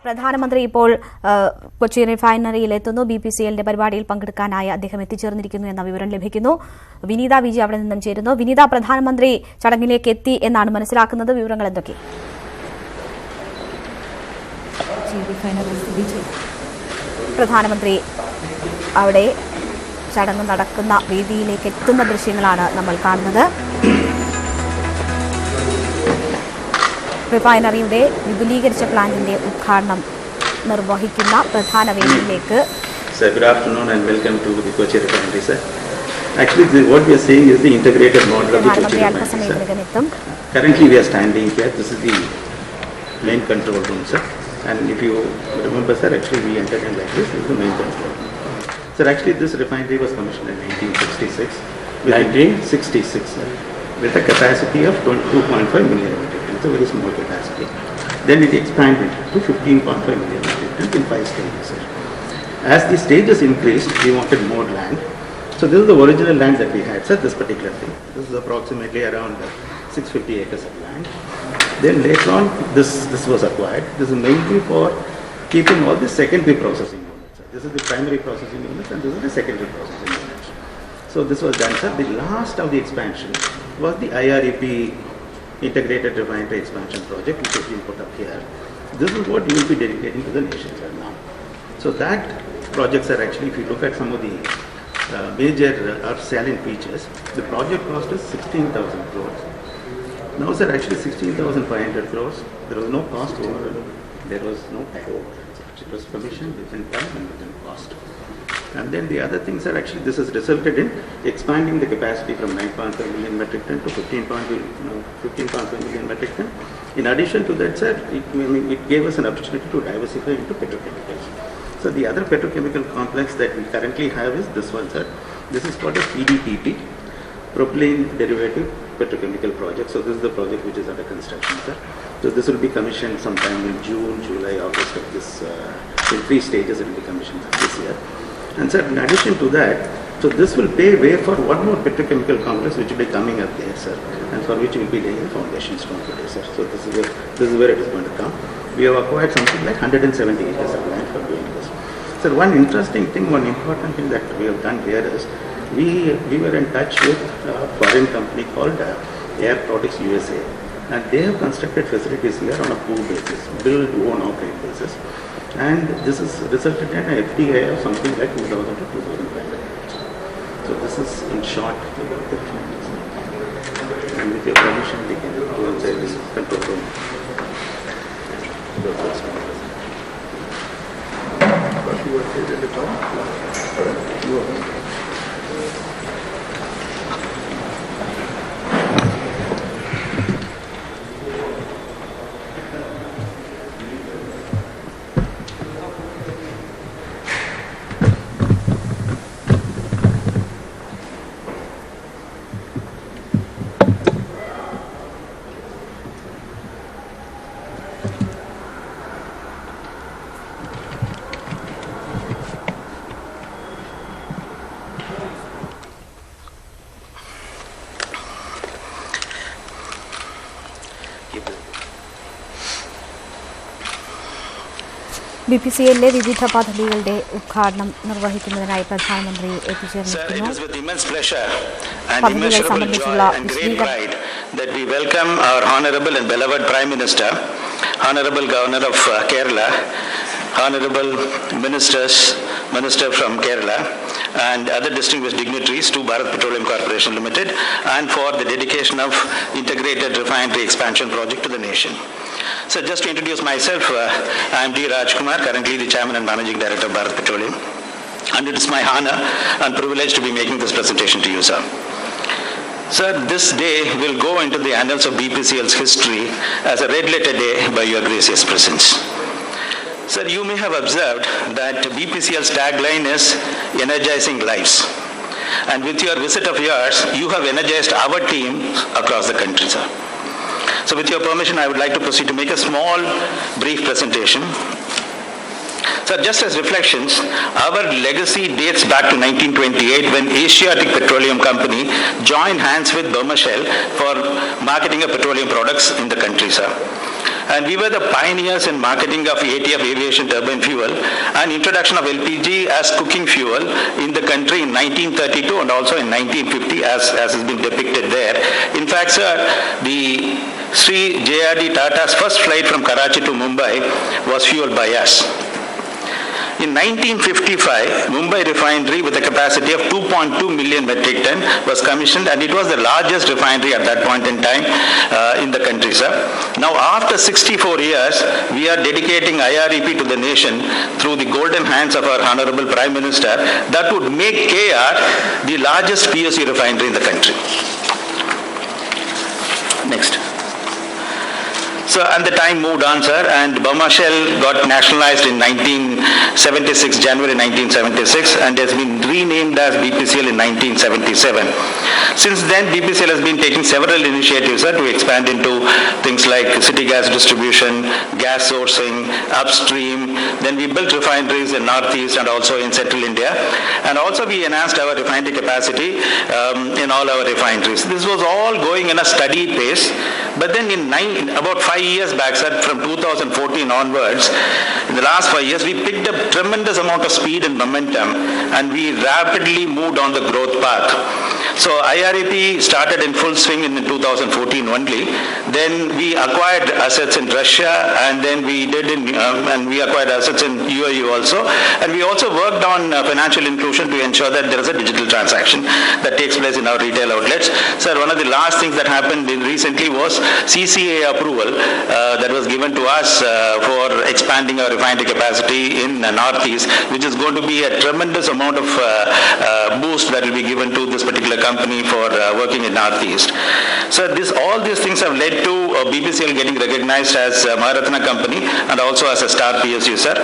പ്രധാനമന്ത്രി ഇപ്പോൾ കൊച്ചി റിഫൈനറിയിൽ എത്തുന്നു. BPCLന്റെ പരിപാടിയിൽ പങ്കെടുക്കാനായി അദ്ദേഹം എത്തിച്ചേർന്നിരിക്കുന്നു എന്ന വിവരം ലഭിക്കുന്നു. വിനീത വിജി അവിടെ നിന്നും ചേരുന്നു. വിനീത, പ്രധാനമന്ത്രി ചടങ്ങിലേക്ക് എത്തി എന്നാണ് മനസ്സിലാക്കുന്നത്. വിവരങ്ങൾ എന്തൊക്കെ? പ്രധാനമന്ത്രി അവിടെ ചടങ്ങ് നടക്കുന്ന വേദിയിലേക്ക് എത്തുന്ന ദൃശ്യങ്ങളാണ് നമ്മൾ കാണുന്നത്. റിഫൈനറിയുടെ വിപുലീകരിച്ച പ്ലാന്റിന്റെ ഉദ്ഘാടനം നിർവഹിക്കുന്ന പ്രധാന വേദിയിലേക്ക്. Sir, good afternoon and welcome to the Kochi refinery, sir. Actually, what we are seeing is the integrated model of the Kochi refinery, sir. Currently, we are standing here. This is the main control room, sir. And if you remember, sir, actually we entered in like this. This is the main control room. Sir, actually, this refinery was commissioned in 1966. 1966, sir, with a capacity of 2.5 million metric tons. It's a very small capacity. Then it expanded to 15.5 million metric tons in 5 stages, sir. As the stages increased, we wanted more land. So this is the original land that we had, sir, this particular thing. This is approximately around 650 acres of land. Then later on, this was acquired. This is mainly for keeping all the secondary processing units, sir. This is the primary processing units and this is the secondary processing units. So this was done, sir. The last of the expansion was the IREP integrated refinery expansion project, which has been put up here. This is what you will be dedicating to the nation, sir, now. So that projects are actually, if you look at some of the major or salient features, the project cost is 16,000 crores. Now, sir, actually 16,500 crores. There was no cost overrun. There was no time overrun. It was commissioned within time and within cost. And then the other things are actually this has resulted in expanding the capacity from 9.5 million metric ton to 15.5 million metric ton. In addition to that, sir, it gave us an opportunity to diversify into petrochemicals. So the other petrochemical complex that we currently have is this one, sir. This is called a PDPP, propylene derivative petrochemical project. So this is the project which is under construction, sir. So this will be commissioned sometime in June, July, August of this. In 3 stages it will be commissioned this year. And sir, in addition to that, so this will pave way for one more petrochemical complex which will be coming up there, sir, and for which we will be laying the foundation stone today, sir. So this is where it is going to come. We have acquired something like 170 acres of land for doing this. Sir, one interesting thing, one important thing that we have done here is we were in touch with a foreign company called Air Products USA, and they have constructed facilities here on a pool basis, build, own, operate basis. And this has resulted in an FDI of something like 2,000 to 2,500. So this is in short about the refineries. And with your permission, we can go inside this control room. BPCLലെ വിവിധ പദ്ധതികളുടെ ഉദ്ഘാടനം നിർവഹിക്കുന്നതിനായി പ്രധാനമന്ത്രി എത്തിച്ചേർന്നിരിക്കുന്നു. പദ്ധതികൾ സംബന്ധിച്ചുള്ള വിശദീകരണം. That we welcome our honorable and beloved Prime Minister, honorable Governor of Kerala, honorable Minister from Kerala, and other distinguished dignitaries to Bharat Petroleum Corporation Limited, and for the dedication of integrated refinery expansion project to the nation. So just to introduce myself, I am D. Rajkumar, currently the Chairman and Managing Director of Bharat Petroleum, and it is my honor and privilege to be making this presentation to you, sir. Sir, this day will go into the annals of BPCL's history as a red letter day by your gracious presence. Sir, you may have observed that BPCL's tagline is energizing lives. And with your visit of yours, you have energized our team across the country, sir. So with your permission, I would like to proceed to make a small, brief presentation. So just as reflections, our legacy dates back to 1928 when Asiatic Petroleum Company joined hands with Burma Shell for marketing of petroleum products in the country, sir. And we were the pioneers in marketing of ATF aviation turbine fuel and introduction of LPG as cooking fuel in the country in 1932 and also in 1950 as has been depicted there. In fact, sir, the Sri JRD Tata's first flight from Karachi to Mumbai was fueled by us. In 1955, Mumbai refinery with a capacity of 2.2 million metric ton was commissioned, and it was the largest refinery at that point in time in the country, sir. Now, after 64 years, we are dedicating IREP to the nation through the golden hands of our Honorable Prime Minister that would make KR the largest PSU refinery in the country. Next. So, and the time moved on, sir, and Burma Shell got nationalized in 1976, January 1976, and has been renamed as BPCL in 1977. Since then, BPCL has been taking several initiatives, sir, to expand into things like city gas distribution, gas sourcing, upstream. Then we built refineries in Northeast and also in Central India. And also we enhanced our refinery capacity in all our refineries. This was all going in a steady pace. But then about 5 years back, sir, from 2014 onwards, in the last 5 years, we picked up tremendous amount of speed and momentum, and we rapidly moved on the growth path. So IREP started in full swing in 2014 only. Then we acquired assets in Russia, and then we acquired assets in UAE also. And we also worked on financial inclusion to ensure that there is a digital transaction that takes place in our retail outlets. Sir, one of the last things that happened recently was CCA approval that was given to us for expanding our refinery capacity in Northeast, which is going to be a tremendous amount of boost that will be given to this particular company for working in Northeast. So all these things have led to BPCL getting recognized as a Maharatna company and also as a star PSU, sir.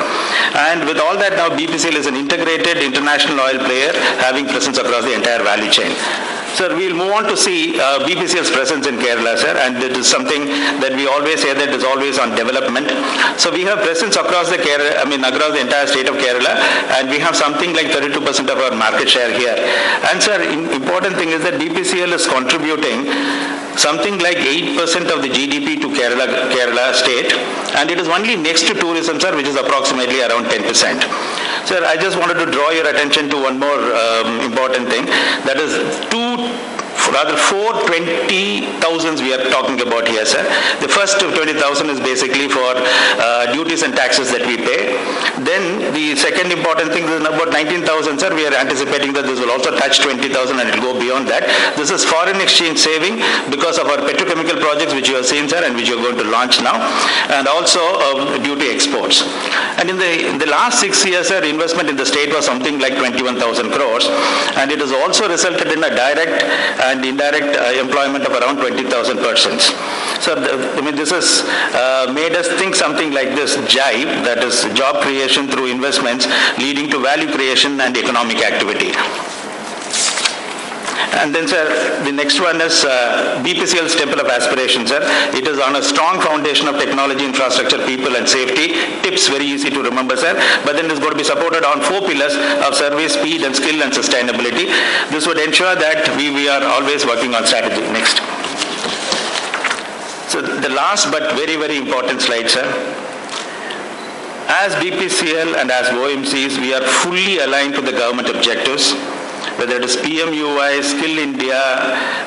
And with all that, now BPCL is an integrated international oil player having presence across the entire value chain. Sir, we'll move on to see BPCL's presence in Kerala, sir, and it is something that we always say that is always on development. So we have presence across the across the entire state of Kerala, and we have something like 32% of our market share here. And sir, important thing is that BPCL is contributing something like 8% of the GDP to Kerala state, and it is only next to tourism, sir, which is approximately around 10%. Sir, I just wanted to draw your attention to one more important thing, that is 420,000 we are talking about here, sir. The first 20,000 is basically for duties and taxes that we pay. Then the second important thing is about 19,000, sir. We are anticipating that this will also touch 20,000 and it will go beyond that. This is foreign exchange saving because of our petrochemical projects which you have seen, sir, and which you are going to launch now, and also duty exports. And in the last 6 years, sir, investment in the state was something like 21,000 crores, and it has also resulted in a direct and indirect employment of around 20,000 persons. So, this has made us think something like this, JIVE, that is job creation through investments leading to value creation and economic activity. And then, sir, the next one is BPCL's Temple of Aspiration, sir. It is on a strong foundation of technology, infrastructure, people, and safety. Tips very easy to remember, sir. But then it's going to be supported on 4 pillars of service, speed, and skill, and sustainability. This would ensure that we are always working on strategy. Next. So the last but very, very important slide, sir. As BPCL and as OMCs, we are fully aligned to the government objectives, whether it is PMUY, Skill India,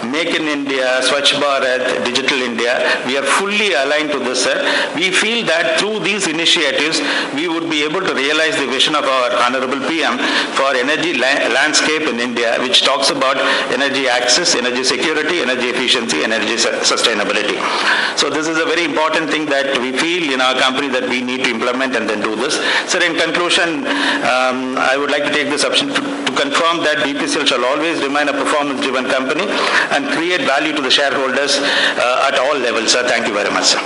Make in India, Swachh Bharat, Digital India. We are fully aligned to this, sir. We feel that through these initiatives, we would be able to realize the vision of our Honorable PM for energy landscape in India, which talks about energy access, energy security, energy efficiency, energy sustainability. So this is a very important thing that we feel in our company that we need to implement and then do this. Sir, in conclusion, I would like to take this opportunity to confirm that BPCL shall always remain a performance-driven company and create value to the shareholders at all levels, sir. Thank you very much, sir.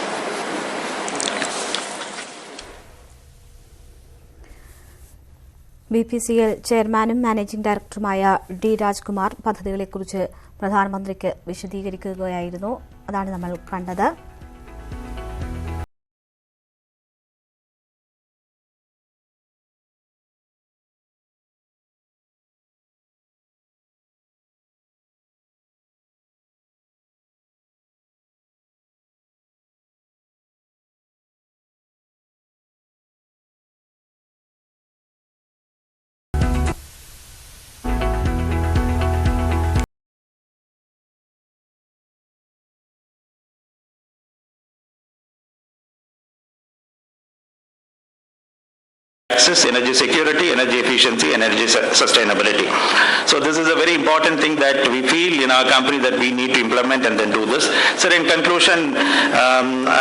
BPCL ചെയർമാനും managing ഡയറക്ടറുമായ D Rajkumar പദ്ധതികളെക്കുറിച്ച് പ്രധാനമന്ത്രിക്ക് വിശദീകരിക്കുകയായിരുന്നു. അതാണ് നമ്മൾ കണ്ടത്. access, energy security, energy efficiency, energy sustainability. So this is a very important thing that we feel in our company that we need to implement and then do this. Sir, in conclusion,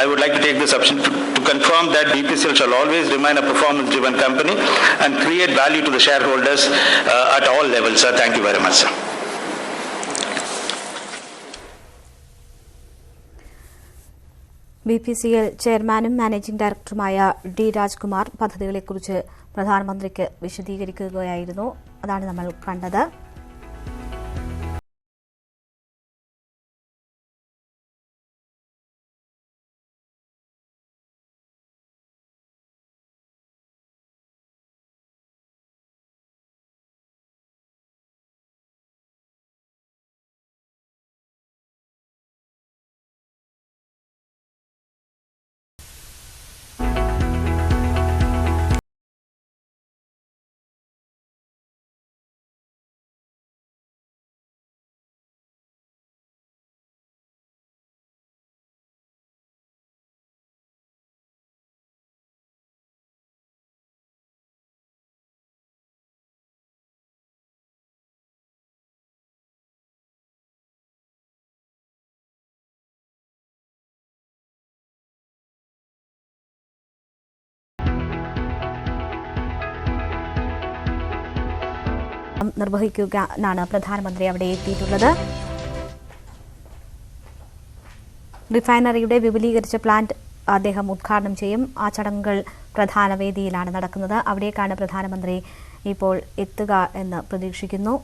I would like to take this opportunity to confirm that BPCL shall always remain a performance-driven company and create value to the shareholders at all levels. Sir, thank you very much, sir. BPCL ചെയർമാനും managing ഡയറക്ടറുമായ D Rajkumar പദ്ധതികളെക്കുറിച്ച് പ്രധാനമന്ത്രിക്ക് വിശദീകരിക്കുകയായിരുന്നു. അതാണ് നമ്മൾ കണ്ടത്. നിർവഹിക്കാനാണ് പ്രധാനമന്ത്രി അവിടെ എത്തിയിട്ടുള്ളത്. റിഫൈനറിയുടെ വിപുലീകരിച്ച പ്ലാന്റ് അദ്ദേഹം ഉദ്ഘാടനം ചെയ്യും. ആ ചടങ്ങുകൾ പ്രധാന വേദിയിലാണ് നടക്കുന്നത്. അവിടേക്കാണ് പ്രധാനമന്ത്രി ഇപ്പോൾ എത്തുക എന്ന് പ്രതീക്ഷിക്കുന്നു.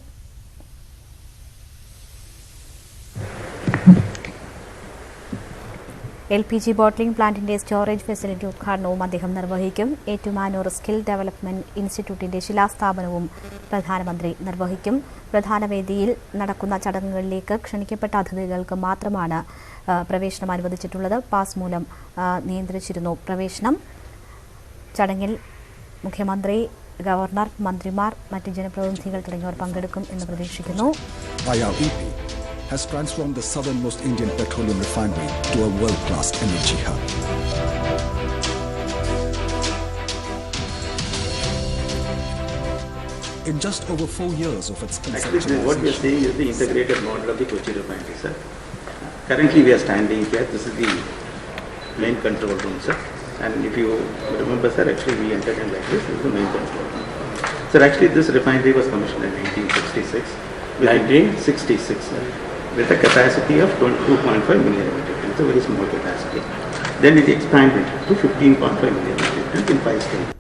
LPG ബോട്ട്ലിംഗ് പ്ലാന്റിന്റെ സ്റ്റോറേജ് ഫെസിലിറ്റി ഉദ്ഘാടനവും അദ്ദേഹം നിർവഹിക്കും. ഏറ്റുമാനൂർ സ്കിൽ ഡെവലപ്മെന്റ് ഇൻസ്റ്റിറ്റ്യൂട്ടിന്റെ ശിലാസ്ഥാപനവും പ്രധാനമന്ത്രി നിർവഹിക്കും. പ്രധാന വേദിയിൽ നടക്കുന്ന ചടങ്ങുകളിലേക്ക് ക്ഷണിക്കപ്പെട്ട അതിഥികൾക്ക് മാത്രമാണ് പ്രവേശനം അനുവദിച്ചിട്ടുള്ളത്. പാസ് മൂലം നിയന്ത്രിച്ചിരുന്നു പ്രവേശനം. ചടങ്ങിൽ മുഖ്യമന്ത്രി, ഗവർണർ, മന്ത്രിമാർ, മറ്റ് ജനപ്രതിനിധികൾ തുടങ്ങിയവർ പങ്കെടുക്കും എന്ന് പ്രതീക്ഷിക്കുന്നു. has transformed the southernmost Indian petroleum refinery to a world-class energy hub. In just over 4 years of its conceptualization... Actually, what we are seeing is the integrated model of the Kochi refinery, sir. Currently, we are standing here. This is the main control room, sir. And if you remember, sir, actually we entered in like this. This is the main control room. Sir, actually, this refinery was commissioned in 1966. 1966, sir. With a capacity of 2.5 million metric tons. It's a very small capacity. Then it expanded to 15.5 million metric tons in 5 stages.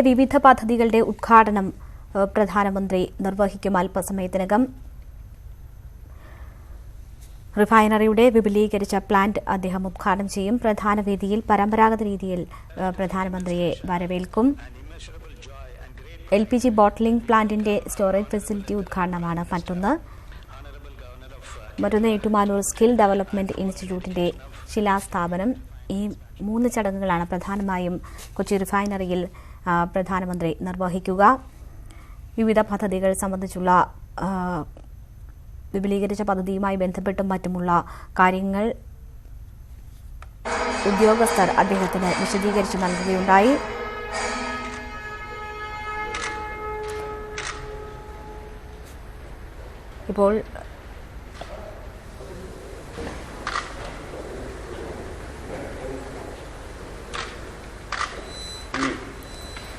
വിവിധ പദ്ധതികളുടെ ഉദ്ഘാടനം പ്രധാനമന്ത്രി നിർവഹിക്കും അല്പസമയത്തിനകം. റിഫൈനറിയുടെ വിപുലീകരിച്ച plant അദ്ദേഹം ഉദ്ഘാടനം ചെയ്യും. പ്രധാന വേദിയിൽ പരമ്പരാഗത രീതിയിൽ പ്രധാനമന്ത്രിയെ വരവേൽക്കും. LPG ബോട്ട്ലിംഗ് പ്ലാന്റിന്റെ സ്റ്റോറേജ് ഫെസിലിറ്റി ഉദ്ഘാടനമാണ് മറ്റൊന്ന്. ഏറ്റുമാനൂർ സ്കിൽ ഡെവലപ്മെന്റ് ഇൻസ്റ്റിറ്റ്യൂട്ടിന്റെ ശിലാസ്ഥാപനം. ഈ 3 ചടങ്ങുകളാണ് പ്രധാനമായും കൊച്ചി റിഫൈനറിയിൽ പ്രധാനമന്ത്രി നിർവഹിക്കുക. വിവിധ പദ്ധതികൾ സംബന്ധിച്ചുള്ള വിപുലീകരിച്ച പദ്ധതിയുമായി ബന്ധപ്പെട്ടും മറ്റുമുള്ള കാര്യങ്ങൾ ഉദ്യോഗസ്ഥർ അദ്ദേഹത്തിന് വിശദീകരിച്ചു നൽകുകയുണ്ടായി. ഇപ്പോൾ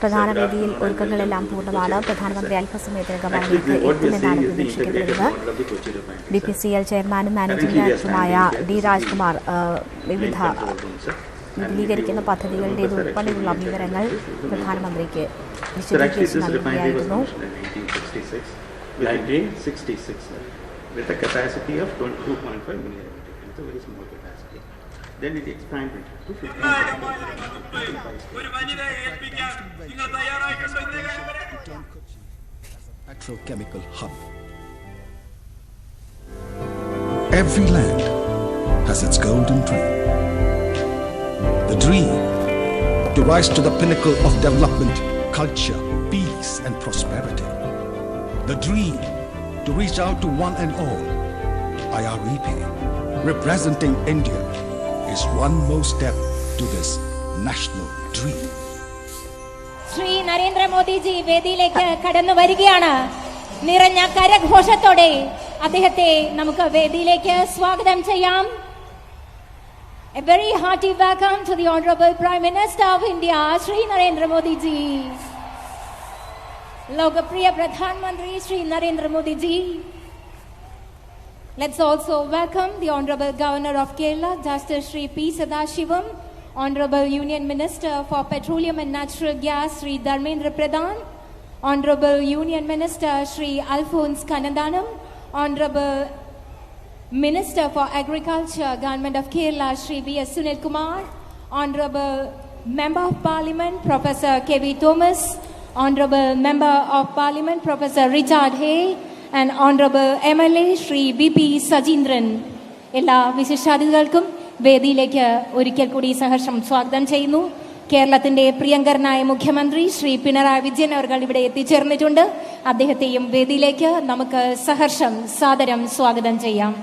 പ്രധാന വേദിയിൽ ഒരുക്കങ്ങളെല്ലാം പൂർണ്ണമാണ്. പ്രധാനമന്ത്രി അല്പസമയത്തിനകം അവിടേക്ക് എത്തുമെന്നാണ് പ്രതീക്ഷിക്കപ്പെടുന്നത്. BPCL ചെയർമാനും മാനേജിംഗ് ഡയറക്ടറുമായ ഡി രാജ്കുമാർ വിവിധ വിപുലീകരിക്കുന്ന പദ്ധതികളുടേത് ഉൾപ്പെടെയുള്ള വിവരങ്ങൾ പ്രധാനമന്ത്രിക്ക് വിശദീകരിച്ച് നൽകുകയായിരുന്നു. With a capacity of 2.5 million metric tons. It's a very small capacity. Then it expanded to 15.5 petrochemical hub. Every land has its golden dream. The dream to rise to the pinnacle of development, culture, peace and prosperity. The dream to reach out to one and all. IREP, representing India, is one more step to this national dream. Shri Narendra Modi ji വേദിയിലേക്ക് കടന്നു വരികയാണ്. നിറഞ്ഞ കരഘോഷത്തോടെ അദ്ദേഹത്തെ നമുക്ക് വേദിയിലേക്ക് സ്വാഗതം ചെയ്യാം. A very hearty welcome to the Honorable Prime Minister of India, Shri Narendra Modi ji. Lokapriya Pradhan Mantri Shri Narendra Modi ji. Let's also welcome the Honorable Governor of Kerala, Justice Shri P. Sadashivam, Honorable Union Minister for Petroleum and Natural Gas, Shri Dharmendra Pradhan, Honorable Union Minister Shri Alphonse Kannanthanam, Honorable Minister for Agriculture, Government of Kerala, Shri B.S. Sunil Kumar, Honorable Member of Parliament, Professor K.V. Thomas, Honorable Member of Parliament, Professor Richard Hay, and Honorable MLA Shri B.P. Sajindran. എല്ലാ വിശിഷ്ടാതിഥികൾക്കും വേദിയിലേക്ക് ഒരിക്കൽ കൂടി സഹർഷം സ്വാഗതം ചെയ്യുന്നു. കേരളത്തിന്റെ പ്രിയങ്കരനായ മുഖ്യമന്ത്രി ശ്രീ പിണറായി വിജയൻ അവർ ഇവിടെ എത്തിച്ചേർന്നിട്ടുണ്ട്. അദ്ദേഹത്തെയും വേദിയിലേക്ക് നമുക്ക് സഹർഷം സാദരം സ്വാഗതം ചെയ്യാം.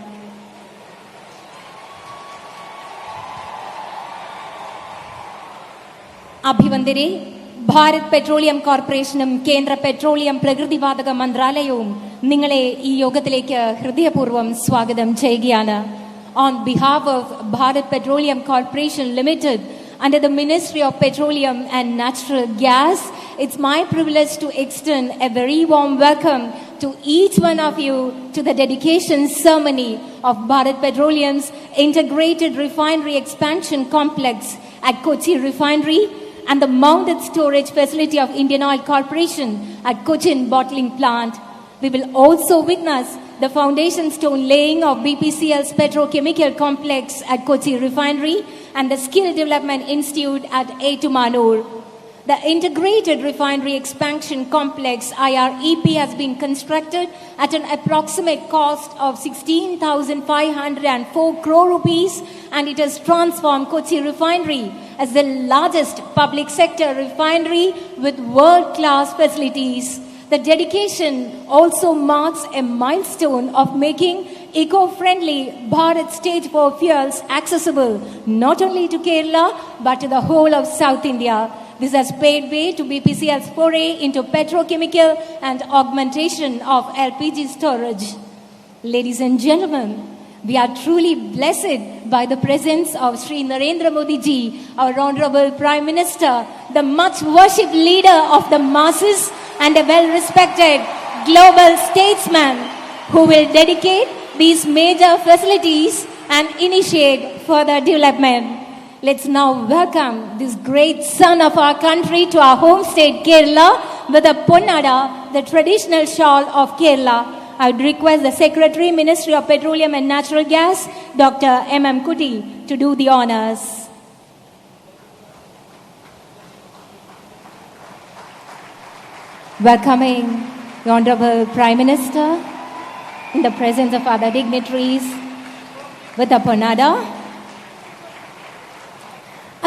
അഭിവന്ദരെ, ഭാരത് പെട്രോളിയം കോർപ്പറേഷനും കേന്ദ്ര പെട്രോളിയം പ്രകൃതിവാതക മന്ത്രാലയവും നിങ്ങളെ ഈ യോഗത്തിലേക്ക് ഹൃദയപൂർവ്വം സ്വാഗതം ചെയ്യുകയാണ്. On behalf of Bharat Petroleum Corporation Limited, under the Ministry of Petroleum and Natural Gas, it's my privilege to extend a very warm welcome to each one of you to the dedication ceremony of Bharat Petroleum's integrated refinery expansion complex at Kochi Refinery and the mounted storage facility of Indian Oil Corporation at Cochin Bottling Plant. We will also witness the foundation stone laying of BPCL's petrochemical complex at Kochi Refinery and the Skill Development Institute at Etumanur. The integrated refinery expansion complex IREP has been constructed at an approximate cost of 16,504 crore rupees, and it has transformed Kochi Refinery as the largest public sector refinery with world-class facilities. The dedication also marks a milestone of making eco-friendly Bharat Stage 4 fuels accessible not only to Kerala but to the whole of South India. This has paved way to BPCL's foray into petrochemical and augmentation of LPG storage. Ladies and gentlemen, we are truly blessed by the presence of Shri Narendra Modi ji, our Honorable Prime Minister, the much worshipped leader of the masses and a well-respected global statesman who will dedicate these major facilities and initiate further development. Let's now welcome this great son of our country to our home state Kerala with a ponnada, the traditional shawl of Kerala. I would request the Secretary, Ministry of Petroleum and Natural Gas, Dr. M.M. Kuti, to do the honors. Welcoming the Honorable Prime Minister in the presence of other dignitaries with a ponnada.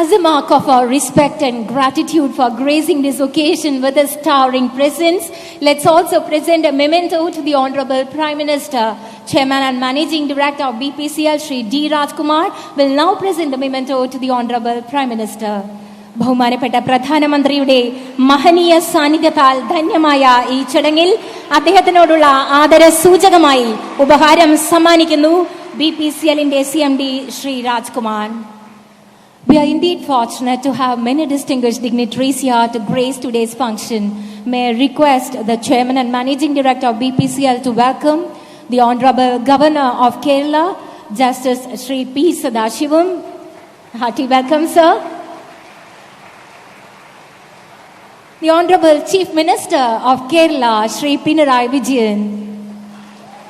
As a mark of our respect and gratitude for gracing this occasion with a towering presence, let's also present a memento to the Honorable Prime Minister. Chairman and Managing Director of BPCL, Shri D. Rajkumar, will now present the memento to the Honorable Prime Minister. ബഹുമാനപ്പെട്ട പ്രധാനമന്ത്രിയുടെ മഹനീയ സാന്നിധ്യത്താൽ ധന്യമായ ഈ ചടങ്ങിൽ അദ്ദേഹത്തിനോടുള്ള ആദര സൂചകമായി ഉപഹാരം സമ്മാനിക്കുന്നു BPCLന്റെ CMD Shri Rajkumar. We are indeed fortunate to have many distinguished dignitaries here to grace today's function. May I request the Chairman and Managing Director of BPCL to welcome the Honorable Governor of Kerala, Justice Shri P. Sadashivam. Hearty welcome, sir. The Honorable Chief Minister of Kerala, Shri Pinarayi Vijayan.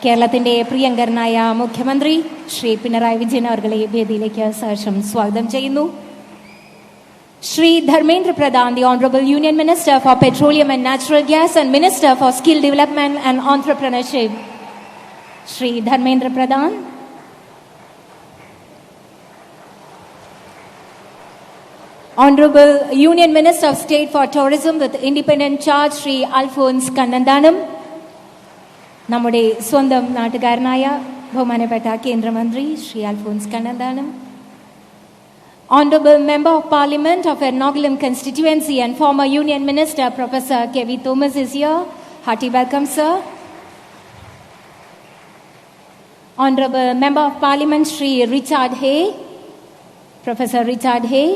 കേരളത്തിന്റെ പ്രിയങ്കരനായ മുഖ്യമന്ത്രി ശ്രീ പിണറായി വിജയൻ അവർകളെ വേദിയിലേക്ക് സഹർഷം സ്വാഗതം ചെയ്യുന്നു. Shri Dharmendra Pradhan, the Honorable Union Minister for Petroleum and Natural Gas and Minister for Skill Development and Entrepreneurship. Shri Dharmendra Pradhan. Honorable Union Minister of State for Tourism with independent charge, Sri Alphonse Kannanthanam. നമ്മുടെ സ്വന്തം നാട്ടുകാരനായ ബഹുമാനപ്പെട്ട കേന്ദ്രമന്ത്രി Shri Alphons Kannanthanam. Honorable Member of Parliament of Ernakulam constituency and former Union Minister Professor K.V. Thomas is here. Hearty welcome, sir. Honorable Member of Parliament Sri Richard Hay, Professor Richard Hay.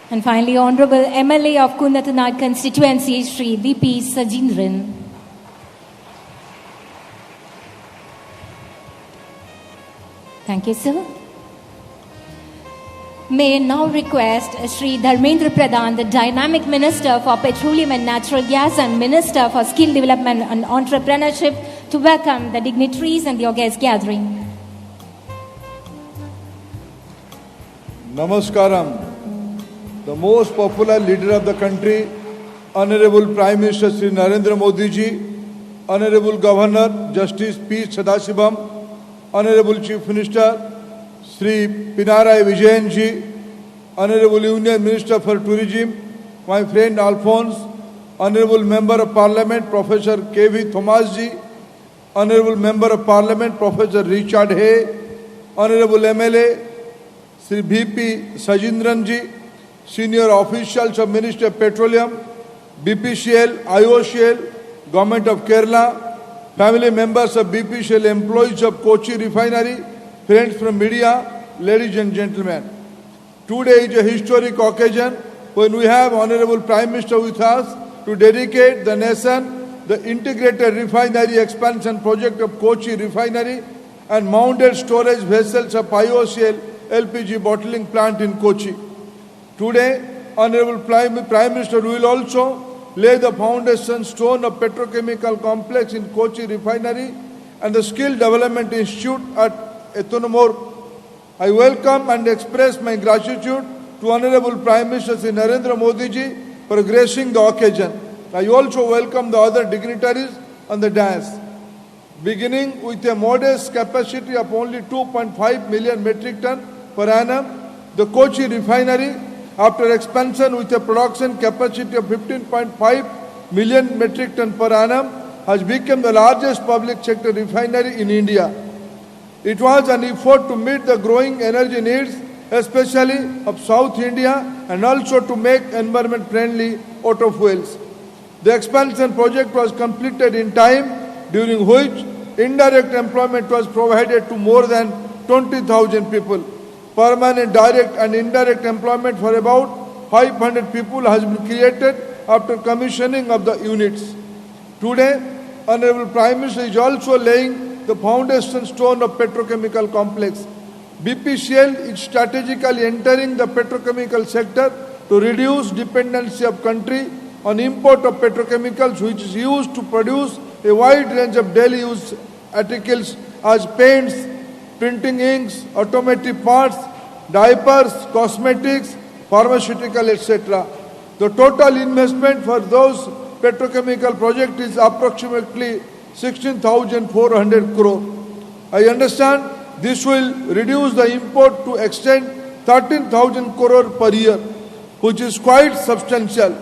And finally, Honorable MLA of Kundatanad constituency, Sri BPCLന. Thank you, sir. May I now request Sri Dharmendra Pradhan, the Dynamic Minister for Petroleum and Natural Gas and Minister for Skill Development and Entrepreneurship, to welcome the dignitaries and the august gathering. Namaskaram. The most popular leader of the country, Honorable Prime Minister Sri Narendra Modi ji, Honorable Governor Justice P. Sadasivam, Honorable Chief Minister Sri Pinarayi Vijayan ji, Honorable Union Minister for Tourism, my friend Alphonse, Honorable Member of Parliament Professor K.V. Thomas ji, Honorable Member of Parliament Professor Richard Hay, Honorable MLA Sri BPCLన ji, senior officials of Ministry of Petroleum, BPCL, IOCL, Government of Kerala, family members of BPCL, employees of Kochi refinery, friends from media, ladies and gentlemen. Today is a historic occasion when we have Honorable Prime Minister with us to dedicate the nation the integrated refinery expansion project of Kochi refinery and mounted storage vessels of IOCL LPG bottling plant in Kochi. Today, Honorable Prime Minister will also lay the foundation stone of petrochemical complex in Kochi refinery and the Skill Development Institute at Yuvamorcha. I welcome and express my gratitude to Honorable Prime Minister Sri Narendra Modi ji for gracing the occasion. I also welcome the other dignitaries on the dais. Beginning with a modest capacity of only 2.5 million metric ton per annum, the Kochi refinery, after expansion with a production capacity of 15.5 million metric ton per annum, has become the largest public sector refinery in India. It was an effort to meet the growing energy needs, especially of South India, and also to make environment-friendly auto fuels. The expansion project was completed in time, during which indirect employment was provided to more than 20,000 people. Permanent direct and indirect employment for about 500 people has been created after commissioning of the units. Today, Honorable Prime Minister is also laying the foundation stone of petrochemical complex. BPCL is strategically entering the petrochemical sector to reduce dependency of country on import of petrochemicals, which is used to produce a wide range of daily use articles as paints, printing inks, automotive parts, diapers, cosmetics, pharmaceutical, etc. The total investment for those petrochemical projects is approximately 16,400 crore. I understand this will reduce the import to extent 13,000 crore per year, which is quite substantial.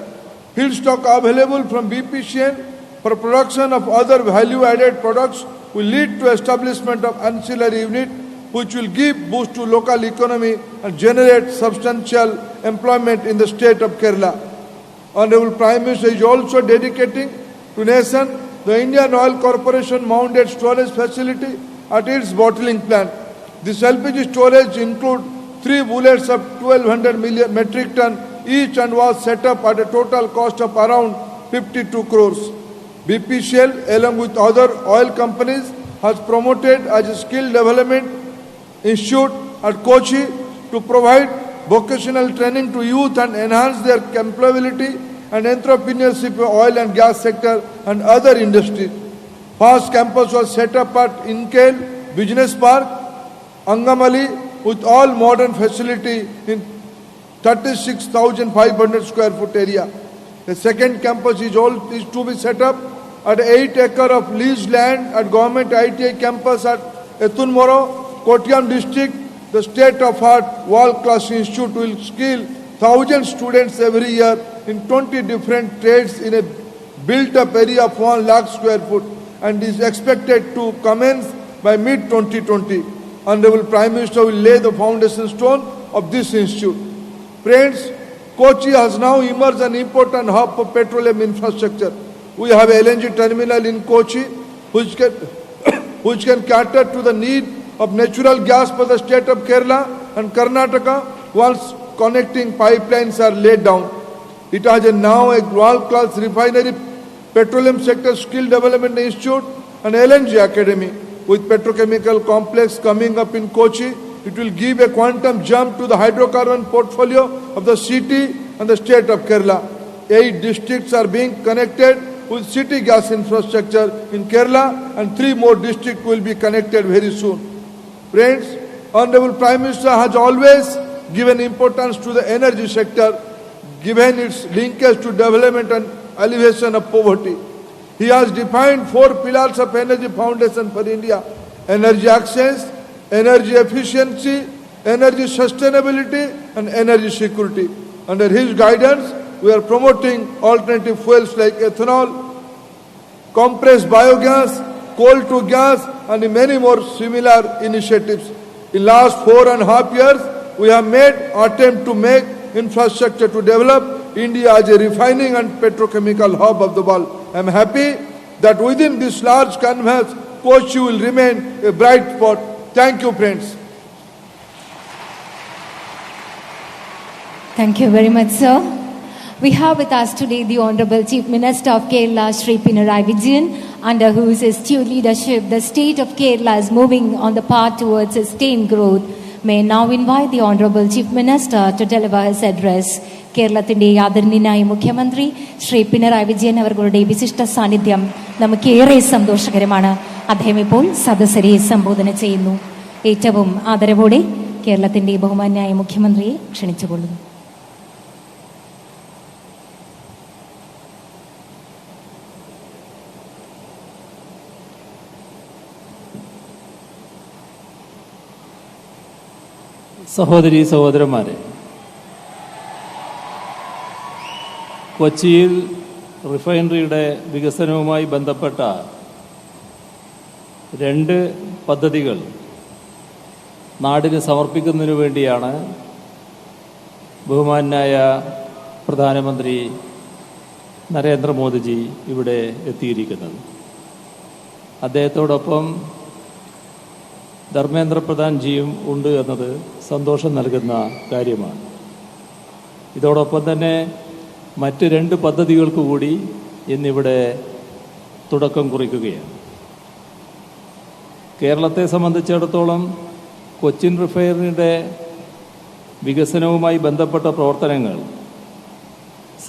Feedstock available from BPCL for production of other value-added products will lead to establishment of ancillary unit, which will give boost to local economy and generate substantial employment in the state of Kerala. Honorable Prime Minister is also dedicating to nation the Indian Oil Corporation mounted storage facility at its bottling plant. This LPG storage includes 3 bullets of 1,200 metric ton each and was set up at a total cost of around 52 crores. BPCL, along with other oil companies, has promoted as a skill development institute at Kochi to provide vocational training to youth and enhance their employability and entrepreneurship in oil and gas sector and other industries. First campus was set up at Inkel Business Park, Angamali, with all modern facility in 36,500 square foot area. The second campus is to be set up at 8 acres of leased land at government ITI campus at Etunmoro, Kottayam district. The state-of-art world-class institute will skill 1,000 students every year in 20 different trades in a built-up area of 1 lakh square foot and is expected to commence by mid-2020. Honorable Prime Minister will lay the foundation stone of this institute. Friends, Kochi has now emerged an important hub for petroleum infrastructure. We have a LNG terminal in Kochi which can cater to the need of natural gas for the state of Kerala and Karnataka once connecting pipelines are laid down. It has now a world-class refinery, petroleum sector skill development institute and LNG academy. With petrochemical complex coming up in Kochi, it will give a quantum jump to the hydrocarbon portfolio of the city and the state of Kerala. 8 districts are being connected with city gas infrastructure in Kerala and 3 more districts will be connected very soon. Friends, Honorable Prime Minister has always given importance to the energy sector, given its linkage to development and alleviation of poverty. He has defined 4 pillars of energy foundation for India: energy access, energy efficiency, energy sustainability, and energy security. Under his guidance, we are promoting alternative fuels like ethanol, compressed biogas, coal to gas, and many more similar initiatives. In last 4.5 years, we have made attempt to make infrastructure to develop India as a refining and petrochemical hub of the world. I am happy that within this large canvas, Kochi will remain a bright spot. Thank you, friends. Thank you very much, sir. We have with us today the Honorable Chief Minister of Kerala, Shri Pinarayi Vijayan, under whose astute leadership the state of Kerala is moving on the path towards sustained growth. May I now invite the Honorable Chief Minister to deliver his address. കേരളത്തിന്റെ ആദരണീയനായ മുഖ്യമന്ത്രി ശ്രീ പിണറായി വിജയൻ അവരുടെ വിശിഷ്ട സാന്നിധ്യം നമുക്കേറെ സന്തോഷകരമാണ്. അദ്ദേഹം ഇപ്പോൾ സദസ്സരെ സംബോധന ചെയ്യുന്നു. ഏറ്റവും ആദരവോടെ കേരളത്തിന്റെ ബഹുമാന്യായ മുഖ്യമന്ത്രിയെ ക്ഷണിച്ചുകൊള്ളുന്നു. സഹോദരീ സഹോദരന്മാരെ, കൊച്ചിയിൽ റിഫൈനറിയുടെ വികസനവുമായി ബന്ധപ്പെട്ട 2 പദ്ധതികൾ നാടിന് സമർപ്പിക്കുന്നതിനു വേണ്ടിയാണ് ബഹുമാനായ പ്രധാനമന്ത്രി നരേന്ദ്രമോദിജി ഇവിടെ എത്തിയിരിക്കുന്നത്. അദ്ദേഹത്തോടൊപ്പം ധർമ്മേന്ദ്ര പ്രധാൻജിയും ഉണ്ട് എന്നത് സന്തോഷം നൽകുന്ന കാര്യമാണ്. ഇതോടൊപ്പം തന്നെ മറ്റ് 2 പദ്ധതികൾക്ക് കൂടി ഇന്നിവിടെ തുടക്കം കുറിക്കുകയാണ്. കേരളത്തെ സംബന്ധിച്ചിടത്തോളം കൊച്ചിൻ റിഫൈനറിയുടെ വികസനവുമായി ബന്ധപ്പെട്ട പ്രവർത്തനങ്ങൾ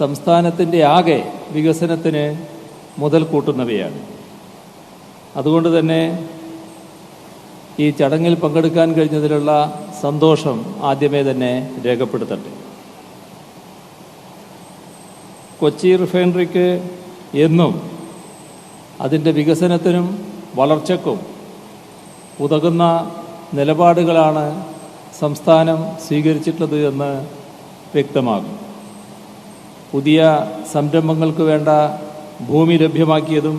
സംസ്ഥാനത്തിൻ്റെ ആകെ വികസനത്തിന് മുതൽ കൂട്ടുന്നവയാണ്. അതുകൊണ്ട് തന്നെ ഈ ചടങ്ങിൽ പങ്കെടുക്കാൻ കഴിഞ്ഞതിലുള്ള സന്തോഷം ആദ്യമേ തന്നെ രേഖപ്പെടുത്തട്ടെ. കൊച്ചി റിഫൈനറിക്ക് എന്നും അതിൻ്റെ വികസനത്തിനും വളർച്ചയ്ക്കും ഉതകുന്ന നിലപാടുകളാണ് സംസ്ഥാനം സ്വീകരിച്ചിട്ടുള്ളത് എന്ന് വ്യക്തമാകും. പുതിയ സംരംഭങ്ങൾക്ക് വേണ്ട ഭൂമി ലഭ്യമാക്കിയതും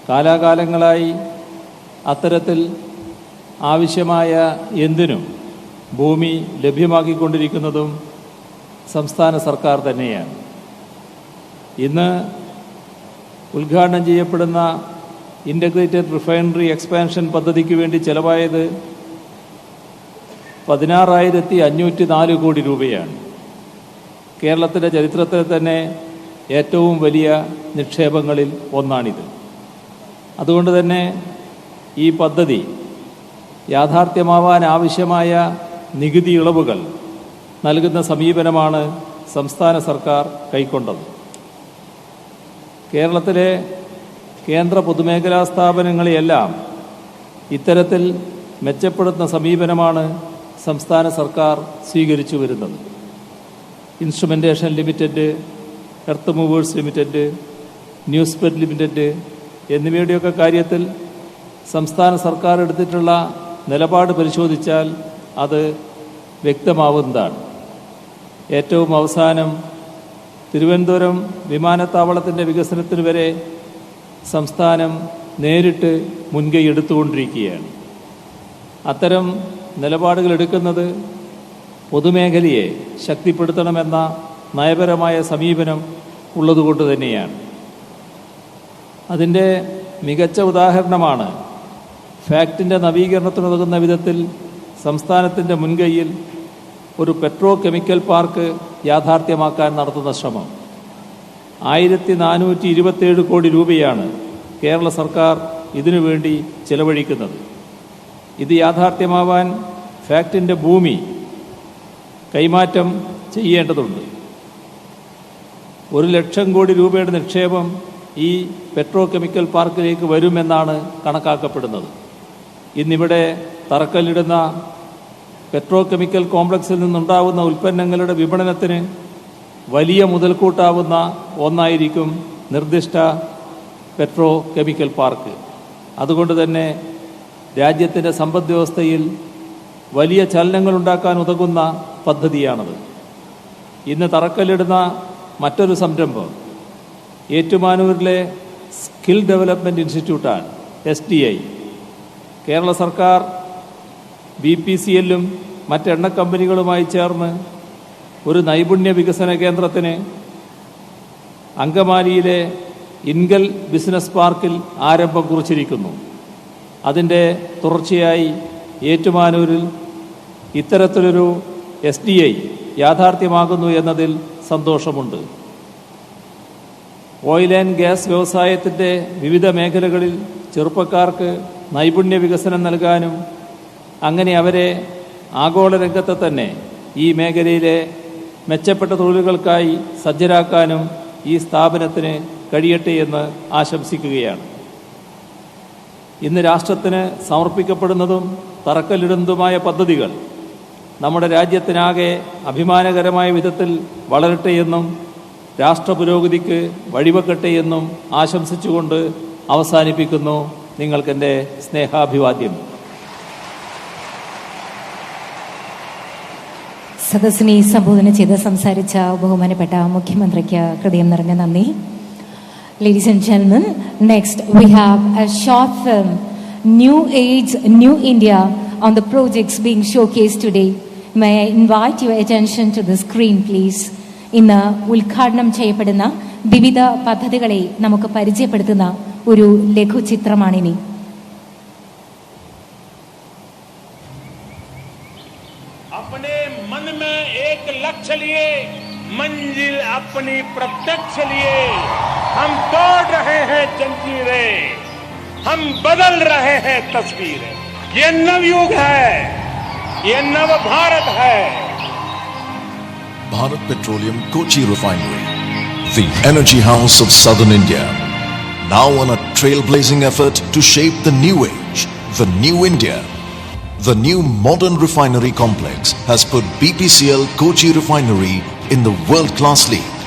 കാലാകാലങ്ങളായി അത്തരത്തിൽ ആവശ്യമായ എന്തിനും ഭൂമി ലഭ്യമാക്കിക്കൊണ്ടിരിക്കുന്നതും സംസ്ഥാന സർക്കാർ തന്നെയാണ്. ഇന്ന് ഉദ്ഘാടനം ചെയ്യപ്പെടുന്ന ഇൻ്റഗ്രേറ്റഡ് റിഫൈനറി എക്സ്പാൻഷൻ പദ്ധതിക്ക് വേണ്ടി ചെലവായത് 16,504 കോടി രൂപയാണ്. കേരളത്തിൻ്റെ ചരിത്രത്തിൽ തന്നെ ഏറ്റവും വലിയ നിക്ഷേപങ്ങളിൽ ഒന്നാണിത്. അതുകൊണ്ട് തന്നെ ഈ പദ്ധതി യാഥാർത്ഥ്യമാവാൻ ആവശ്യമായ നികുതി ഇളവുകൾ നൽകുന്ന സമീപനമാണ് സംസ്ഥാന സർക്കാർ കൈക്കൊണ്ടത്. കേരളത്തിലെ കേന്ദ്ര പൊതുമേഖലാ സ്ഥാപനങ്ങളെയെല്ലാം ഇത്തരത്തിൽ മെച്ചപ്പെടുത്തുന്ന സമീപനമാണ് സംസ്ഥാന സർക്കാർ സ്വീകരിച്ചു വരുന്നത്. Instrumentation limited, earth movers limited, newsprint limited എന്നിവയുടെയൊക്കെ കാര്യത്തിൽ സംസ്ഥാന സർക്കാർ എടുത്തിട്ടുള്ള നിലപാട് പരിശോധിച്ചാൽ അത് വ്യക്തമാവുന്നതാണ്. ഏറ്റവും അവസാനം തിരുവനന്തപുരം വിമാനത്താവളത്തിൻ്റെ വികസനത്തിന് വരെ സംസ്ഥാനം നേരിട്ട് മുൻകൈ എടുത്തുകൊണ്ടിരിക്കുകയാണ്. അത്തരം നിലപാടുകൾ എടുക്കുന്നത് പൊതുമേഖലയെ ശക്തിപ്പെടുത്തണമെന്ന നയപരമായ സമീപനം ഉള്ളതുകൊണ്ട് തന്നെയാണ്. അതിൻ്റെ മികച്ച ഉദാഹരണമാണ് ഫാക്റ്റിൻ്റെ നവീകരണത്തിനുതകുന്ന വിധത്തിൽ സംസ്ഥാനത്തിൻ്റെ മുൻകൈയിൽ ഒരു പെട്രോ കെമിക്കൽ പാർക്ക് യാഥാർത്ഥ്യമാക്കാൻ നടത്തുന്ന ശ്രമം. 1427 കോടി രൂപയാണ് കേരള സർക്കാർ ഇതിനുവേണ്ടി ചെലവഴിക്കുന്നത്. ഇത് യാഥാർത്ഥ്യമാവാൻ ഫാക്റ്റിൻ്റെ ഭൂമി കൈമാറ്റം ചെയ്യേണ്ടതുണ്ട്. 1,00,000 കോടി രൂപയുടെ നിക്ഷേപം ഈ പെട്രോ കെമിക്കൽ പാർക്കിലേക്ക് വരുമെന്നാണ് കണക്കാക്കപ്പെടുന്നത്. ഇന്നിവിടെ തറക്കല്ലിടുന്ന പെട്രോ കെമിക്കൽ കോംപ്ലക്സിൽ നിന്നുണ്ടാവുന്ന ഉൽപ്പന്നങ്ങളുടെ വിപണനത്തിന് വലിയ മുതൽക്കൂട്ടാവുന്ന ഒന്നായിരിക്കും നിർദ്ദിഷ്ട പെട്രോ കെമിക്കൽ പാർക്ക്. അതുകൊണ്ട് തന്നെ രാജ്യത്തിൻ്റെ സമ്പദ് വ്യവസ്ഥയിൽ വലിയ ചലനങ്ങളുണ്ടാക്കാൻ ഉതകുന്ന പദ്ധതിയാണത്. ഇന്ന് തറക്കല്ലിടുന്ന മറ്റൊരു സംരംഭം ഏറ്റുമാനൂരിലെ സ്കിൽ ഡെവലപ്മെൻറ്റ് ഇൻസ്റ്റിറ്റ്യൂട്ടാണ്, SDI. കേരള സർക്കാർ BPCLും മറ്റെണ്ണ കമ്പനികളുമായി ചേർന്ന് ഒരു നൈപുണ്യ വികസന കേന്ദ്രത്തിന് അങ്കമാലിയിലെ ഇൻഗൽ ബിസിനസ് പാർക്കിൽ ആരംഭം കുറിച്ചിരിക്കുന്നു. അതിൻ്റെ തുടർച്ചയായി ഏറ്റുമാനൂരിൽ ഇത്തരത്തിലൊരു SDI യാഥാർത്ഥ്യമാകുന്നു എന്നതിൽ സന്തോഷമുണ്ട്. ഓയിൽ ആൻഡ് ഗ്യാസ് വ്യവസായത്തിൻ്റെ വിവിധ മേഖലകളിൽ ചെറുപ്പക്കാർക്ക് നൈപുണ്യ വികസനം നൽകാനും അങ്ങനെ അവരെ ആഗോള രംഗത്തെ തന്നെ ഈ മേഖലയിലെ മെച്ചപ്പെട്ട തൊഴിലുകൾക്കായി സജ്ജരാക്കാനും ഈ സ്ഥാപനത്തിന് കഴിയട്ടെ എന്ന് ആശംസിക്കുകയാണ്. ഇന്ന് രാഷ്ട്രത്തിന് സമർപ്പിക്കപ്പെടുന്നതും തറക്കല്ലിടുന്നതുമായ പദ്ധതികൾ നമ്മുടെ രാജ്യത്തിനാകെ അഭിമാനകരമായ വിധത്തിൽ വളരട്ടെയെന്നും രാഷ്ട്രപുരോഗതിക്ക് വഴിവെക്കട്ടെയെന്നും ആശംസിച്ചുകൊണ്ട് അവസാനിപ്പിക്കുന്നു. നിങ്ങൾക്കെൻ്റെ സ്നേഹാഭിവാദ്യം. സദസ്സിനെ സംബോധന ചെയ്ത് സംസാരിച്ച ബഹുമാനപ്പെട്ട മുഖ്യമന്ത്രിക്ക് ഹൃദയം നിറഞ്ഞ നന്ദി. Ladies and gentlemen, next we have a short film, New Age, New India, on the projects being showcased today. May I invite your attention to the screen, please. ഇന്ന് ഉദ്ഘാടനം ചെയ്യപ്പെടുന്ന വിവിധ പദ്ധതികളെ നമുക്ക് പരിചയപ്പെടുത്തുന്ന ഒരു ലഘുചിത്രമാണിനി. अपने मन में एक लक्ष्य लिए, मंजिल अपनी प्रत्यक्ष लिए, हम तोड़ रहे हैं जंजीरें, हम बदल रहे हैं तस्वीरें. ये नवयुग है, ये नव भारत है. Bharat Petroleum Kochi Refinery, the energy house of southern India, now on a trailblazing effort to shape the new age, the new India. The new modern refinery complex has put BPCL Kochi Refinery in the world-class league,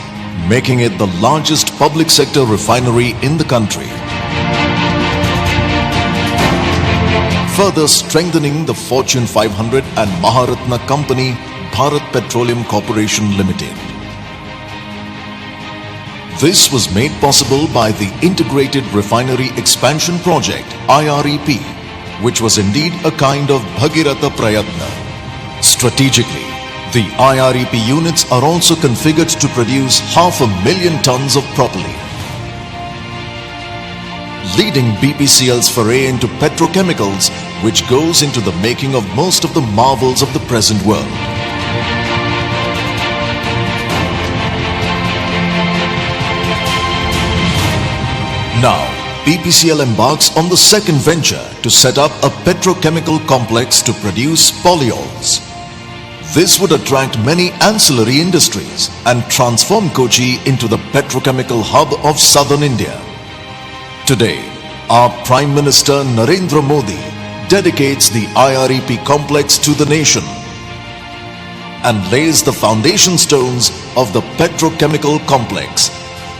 making it the largest public sector refinery in the country. Further strengthening the Fortune 500 and Maharatna company Bharat Petroleum Corporation Limited. This was made possible by the Integrated Refinery Expansion Project, IREP, which was indeed a kind of Bhagiratha Prayatna. Strategically, the IREP units are also configured to produce 500,000 tons of propylene, leading BPCL's foray into petrochemicals, which goes into the making of most of the marvels of the present world. Now, BPCL embarks on the second venture to set up a petrochemical complex to produce polyols. This would attract many ancillary industries and transform Kochi into the petrochemical hub of southern India. Today, our Prime Minister Narendra Modi dedicates the IREP complex to the nation and lays the foundation stones of the petrochemical complex,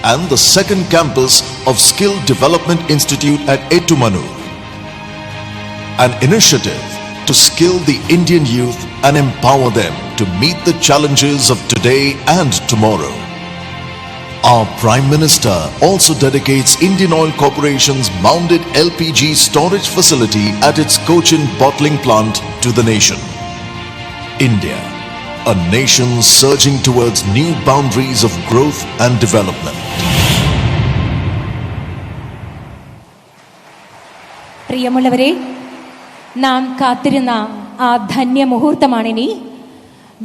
and the second campus of Skill Development Institute at Ettumanur. An initiative to skill the Indian youth and empower them to meet the challenges of today and tomorrow. Our Prime Minister also dedicates Indian Oil Corporation's mounted LPG storage facility at its Cochin bottling plant to the nation. India, a nation surging towards new boundaries of growth and development. പ്രിയമുള്ളവരെ, നാം കാത്തിരുന്ന ആ Dhanya മുഹൂർത്തമാണിനി.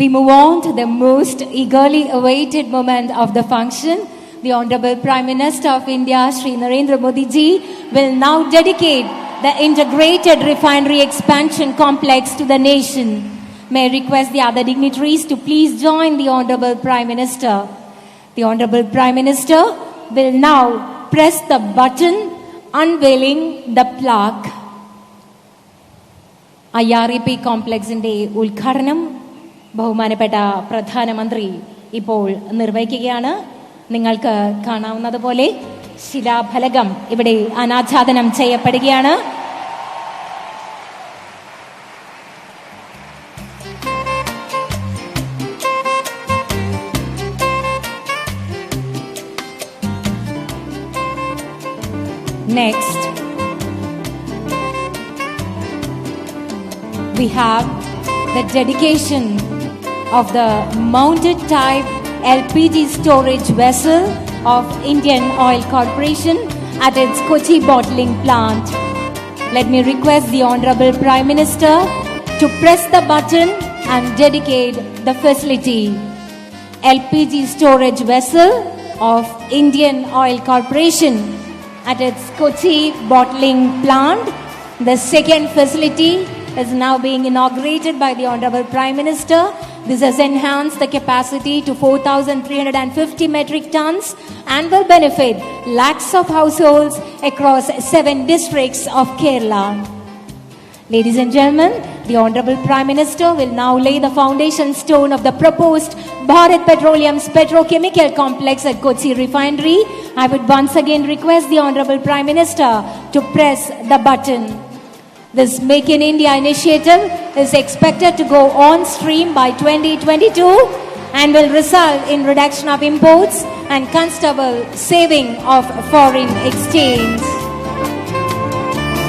We move on to the most eagerly awaited moment of the function. The Honorable Prime Minister of India, Shri Narendra Modi ji, will now dedicate the integrated refinery expansion complex to the nation. May I request the other dignitaries to please join the Honorable Prime Minister. The Honorable Prime Minister will now press the button unveiling the plaque. IREP കോംപ്ലക്സിന്റെ ഉദ്ഘാടനം ബഹുമാനപ്പെട്ട പ്രധാനമന്ത്രി ഇപ്പോൾ നിർവഹിക്കുകയാണ്. നിങ്ങൾക്ക് കാണാവുന്നതുപോലെ ശിലാഫലകം ഇവിടെ അനാച്ഛാദനം ചെയ്യപ്പെടുകയാണ്. Next, we have the dedication of the mounted type LPG storage vessel of Indian Oil Corporation at its Kochi bottling plant. Let me request the Honorable Prime Minister to press the button and dedicate the facility. LPG storage vessel of Indian Oil Corporation at its Kochi bottling plant. The second facility is now being inaugurated by the Honorable Prime Minister. This has enhanced the capacity to 4,350 metric tons and will benefit lakhs of households across 7 districts of Kerala. Ladies and gentlemen, the Honorable Prime Minister will now lay the foundation stone of the proposed Bharat Petroleum's petrochemical complex at Kochi refinery. I would once again request the Honorable Prime Minister to press the button. This Make in India initiative is expected to go on stream by 2022 and will result in reduction of imports and considerable saving of foreign exchange.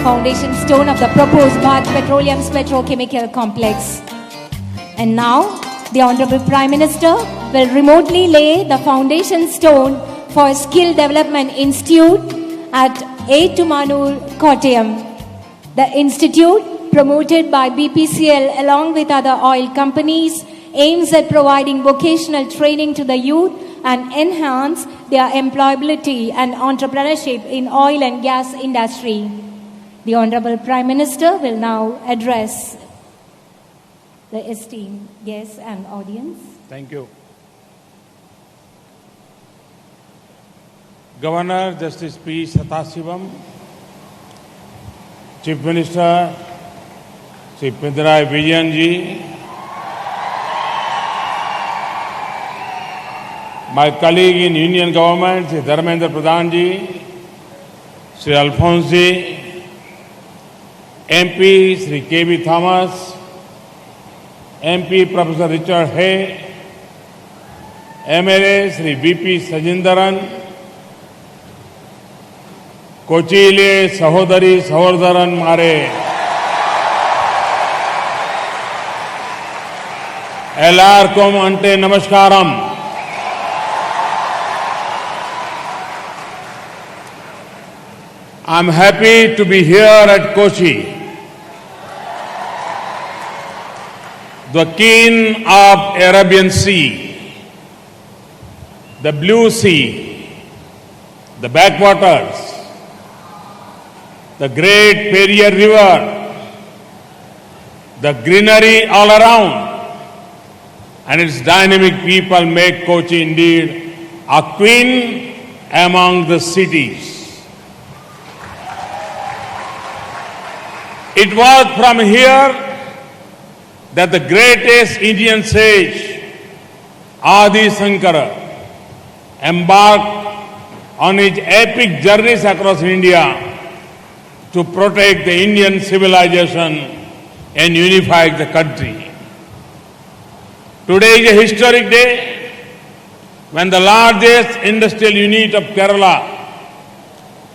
Foundation stone of the proposed Bharat Petroleum's petrochemical complex. And now, the Honorable Prime Minister will remotely lay the foundation stone for Skill Development Institute at Ettumanur, Kottayam. The institute, promoted by BPCL along with other oil companies, aims at providing vocational training to the youth and enhance their employability and entrepreneurship in oil and gas industry. The Honorable Prime Minister will now address the esteemed guests and audience. Thank you. Governor Justice P. Sathasivam, Chief Minister Sri Pinarayi Vijayan ji, my colleague in Union Government Sri Dharmendra Pradhan ji, Sri Alphonse ji, MP Sri K.B. Thomas, MP Professor Richard Hay, MLA Sri B.P. Sajindaran, കൊച്ചിയിലെ സഹോദരി സഹോദരന്മാരെ, എല്ലാവർക്കും എൻ്റെ നമസ്കാരം. I'm happy to be here at Kochi, the king of Arabian Sea, the Blue Sea, the backwaters, the great Periyar River, the greenery all around, and its dynamic people make Kochi indeed a queen among the cities. It was from here that the greatest Indian sage, Adi Shankara, embarked on his epic journeys across India to protect the Indian civilization and unify the country. Today is a historic day when the largest industrial unit of Kerala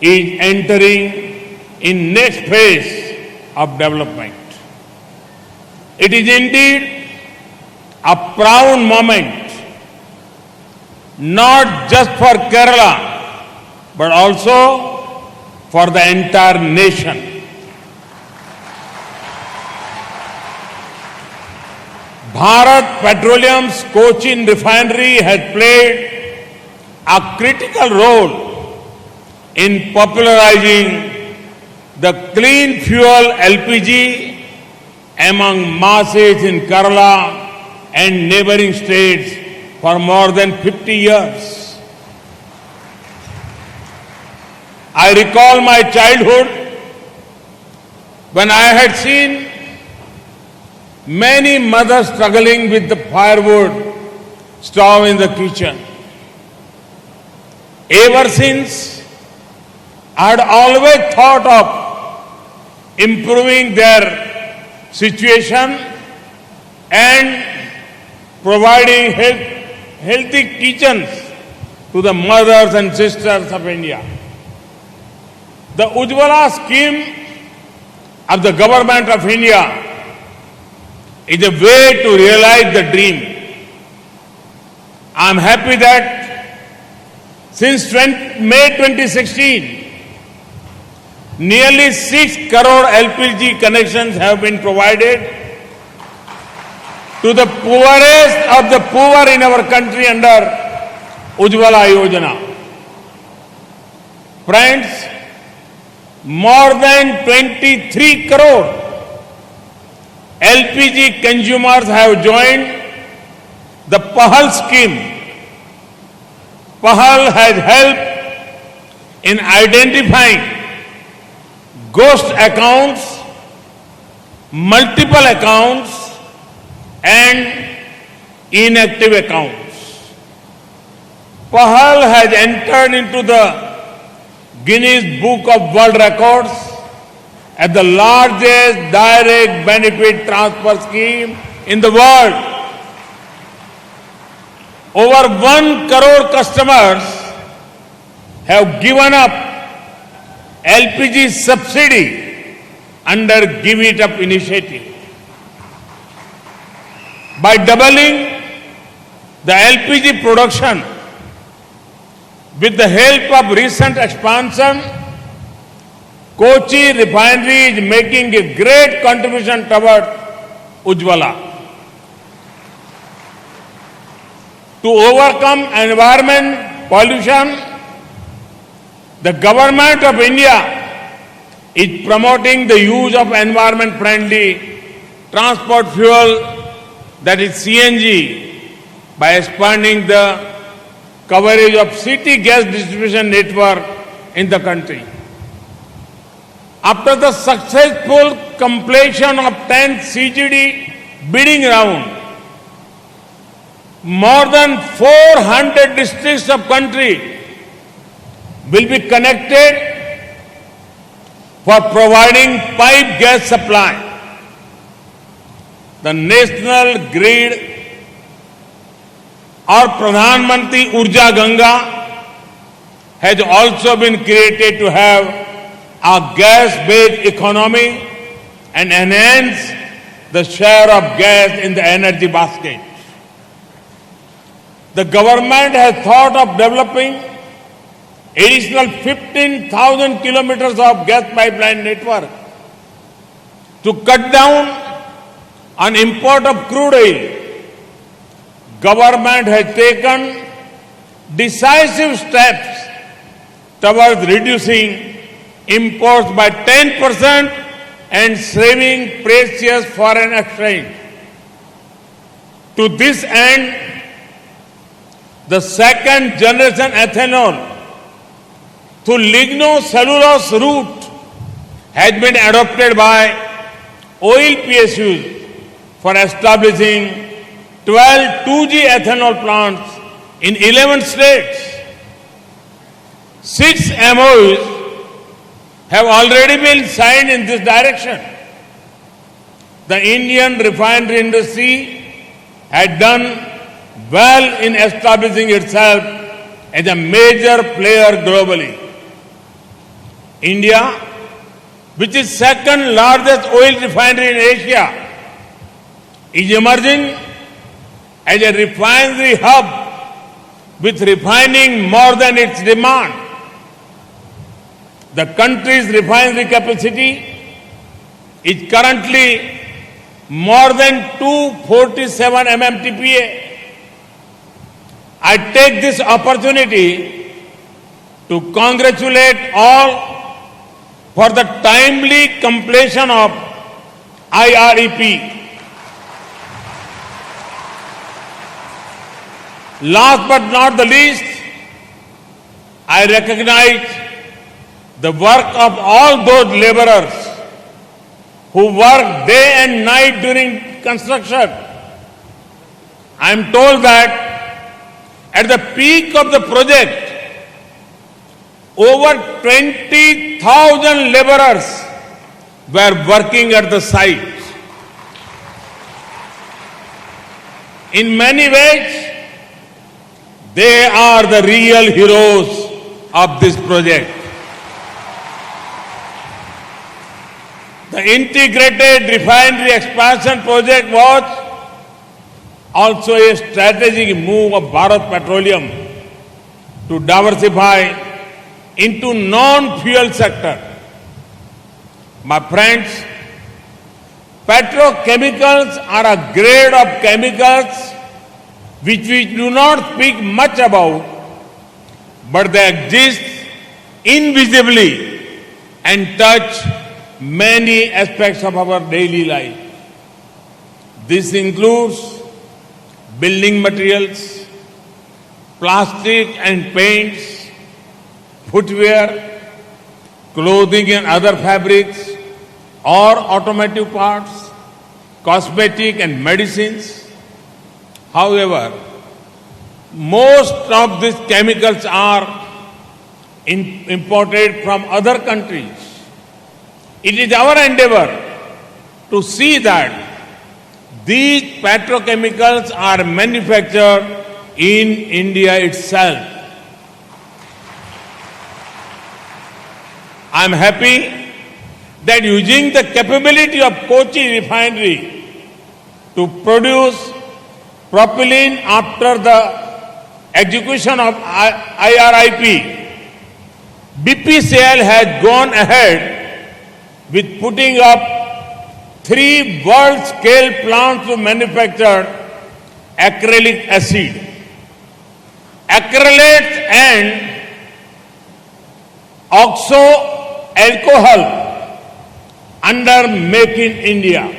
is entering in next phase of development. It is indeed a proud moment, not just for Kerala, but also for the entire nation. Bharat Petroleum's Kochi refinery has played a critical role in popularizing the clean fuel LPG among masses in Kerala and neighboring states for more than 50 years. I recall my childhood when I had seen many mothers struggling with the firewood stove in the kitchen. Ever since, I had always thought of improving their situation and providing healthy kitchens to the mothers and sisters of India. The Ujjwala scheme of the government of India is a way to realize the dream. I am happy that since May 2016, nearly 6 crore LPG connections have been provided to the poorest of the poor in our country under Ujjwala Yojana. Friends, more than 23 crore LPG consumers have joined the Pahal scheme. Pahal has helped in identifying ghost accounts, multiple accounts, and inactive accounts. Pahal has entered into the Guinness Book of World Records as the largest direct benefit transfer scheme in the world. Over 1 crore customers have given up LPG subsidy under Give It Up initiative. By doubling the LPG production with the help of recent expansion, Kochi refinery is making a great contribution toward Ujjwala. To overcome environment pollution, the government of India is promoting the use of environment-friendly transport fuel, that is CNG, by expanding the coverage of city gas distribution network in the country. After the successful completion of 10th CGD bidding round, more than 400 districts of country will be connected for providing pipe gas supply. The National Grid or Pradhan Mantri Urja Ganga has also been created to have a gas-based economy and enhance the share of gas in the energy basket. The government has thought of developing additional 15,000 kilometers of gas pipeline network to cut down on import of crude oil. Government has taken decisive steps towards reducing imports by 10% and saving precious foreign exchange. To this end, the second generation ethanol through ligno-cellulose route has been adopted by oil PSUs for establishing 12 2G ethanol plants in 11 states. 6 MOUs have already been signed in this direction. The Indian refinery industry had done well in establishing itself as a major player globally. India, which is second largest oil refinery in Asia, is emerging as a refinery hub with refining more than its demand. The country's refinery capacity is currently more than 247 MMTPA. I take this opportunity to congratulate all for the timely completion of IREP. Last but not the least, I recognize the work of all those laborers who work day and night during construction. I am told that at the peak of the project, over 20,000 laborers were working at the site. In many ways, they are the real heroes of this project. The integrated refinery expansion project was also a strategic move of Bharat Petroleum to diversify into non-fuel sector. My friends, petrochemicals are a grade of chemicals which we do not speak much about, but they exist invisibly and touch many aspects of our daily life. This includes building materials, plastic and paints, footwear, clothing and other fabrics, or automotive parts, cosmetic and medicines. However, most of these chemicals are imported from other countries. It is our endeavor to see that these petrochemicals are manufactured in India itself. I am happy that using the capability of Kochi refinery to produce propylene after the execution of IRIP, BPCL has gone ahead with putting up 3 world-scale plants to manufacture acrylic acid, acrylates and oxo alcohol under Make in India.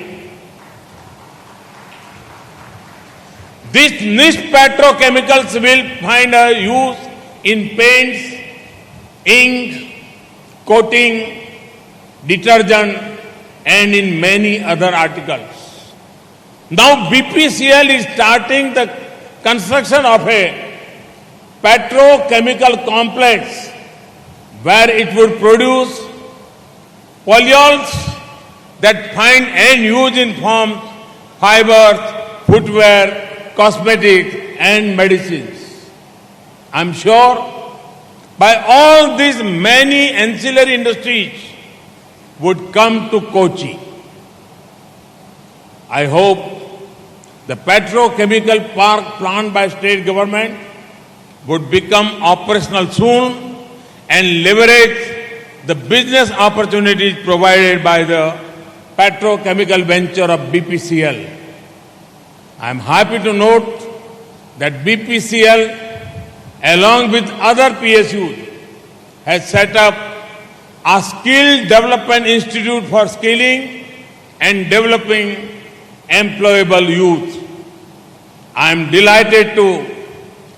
These niche petrochemicals will find a use in paints, ink, coating, detergent, and in many other articles. Now BPCL is starting the construction of a petrochemical complex where it would produce polyols that find end use in forms, fibers, footwear, cosmetics and medicines. I am sure by all these many ancillary industries would come to Kochi. I hope the petrochemical park planned by state government would become operational soon and leverage the business opportunities provided by the petrochemical venture of BPCL. I am happy to note that BPCL, along with other PSUs, has set up a skill development institute for skilling and developing employable youth. I am delighted to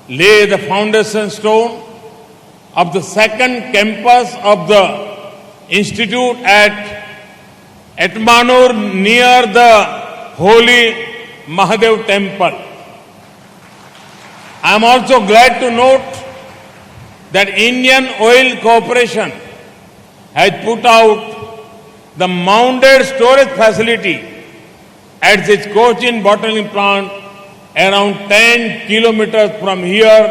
lay the foundation stone of the second campus of the institute at Etmanur near the holy Mahadev temple. I am also glad to note that Indian Oil Corporation has put out the mounted storage facility at its Kochi bottling plant around 10 kilometers from here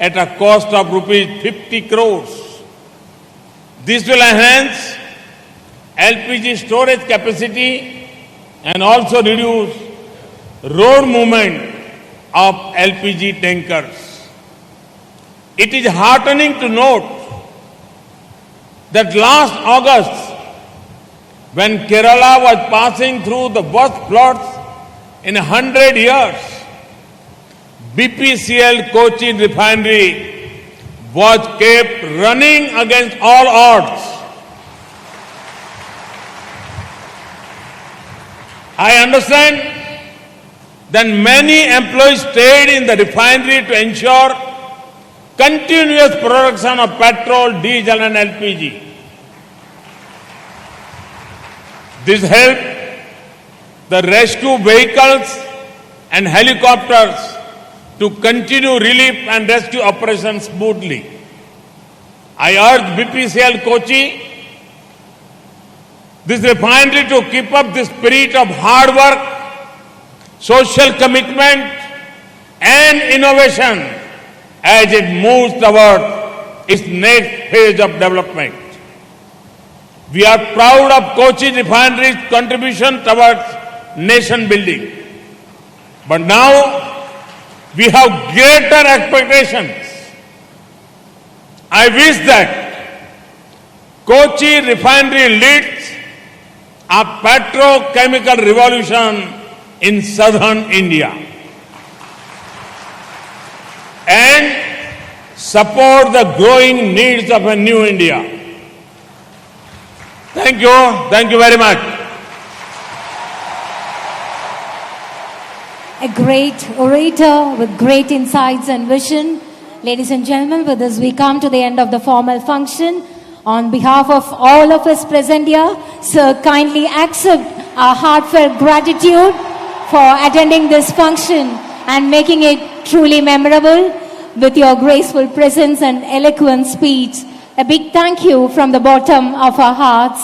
at a cost of rupees 50 crores. This will enhance LPG storage capacity and also reduce road movement of LPG tankers. It is heartening to note that last August, when Kerala was passing through the worst floods in 100 years, BPCL Kochi refinery was kept running against all odds. I understand that many employees stayed in the refinery to ensure continuous production of petrol, diesel and LPG. This helped the rescue vehicles and helicopters to continue relief and rescue operations smoothly. I urge BPCL Kochi, this refinery, to keep up the spirit of hard work, social commitment and innovation as it moves toward its next phase of development. We are proud of Kochi refinery's contribution towards nation building. But now we have greater expectations. I wish that Kochi refinery leads a petrochemical revolution in southern India and support the growing needs of a new India. Thank you. Thank you very much. A great orator with great insights and vision. Ladies and gentlemen, with this we come to the end of the formal function. On behalf of all of us present here, sir, kindly accept our heartfelt gratitude for attending this function and making it truly memorable with your graceful presence and eloquent speech. A big thank you from the bottom of our hearts.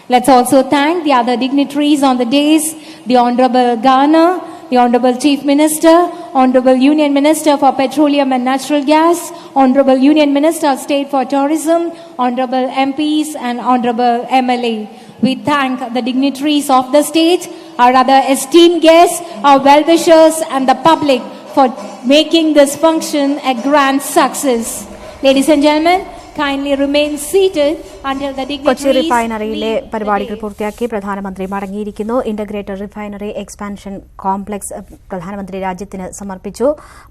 Let's also thank the other dignitaries on the days, the Honorable Governor, the Honorable Chief Minister, Honorable Union Minister for Petroleum and Natural Gas, Honorable Union Minister of State for Tourism, Honorable MPs and Honorable MLA. We thank the dignitaries of the state, our other esteemed guests, our well-wishers and the public for making this function a grand success. Ladies and gentlemen, kindly remain seated until the dignitaries Kochi റിഫൈനറിയിലെ പരിപാടികൾ പൂർത്തിയാക്കി പ്രധാനമന്ത്രി മടങ്ങിയിരിക്കുന്നു. Integrated refinery expansion complex പ്രധാനമന്ത്രി രാജ്യത്തിന് സമർപ്പിച്ചു.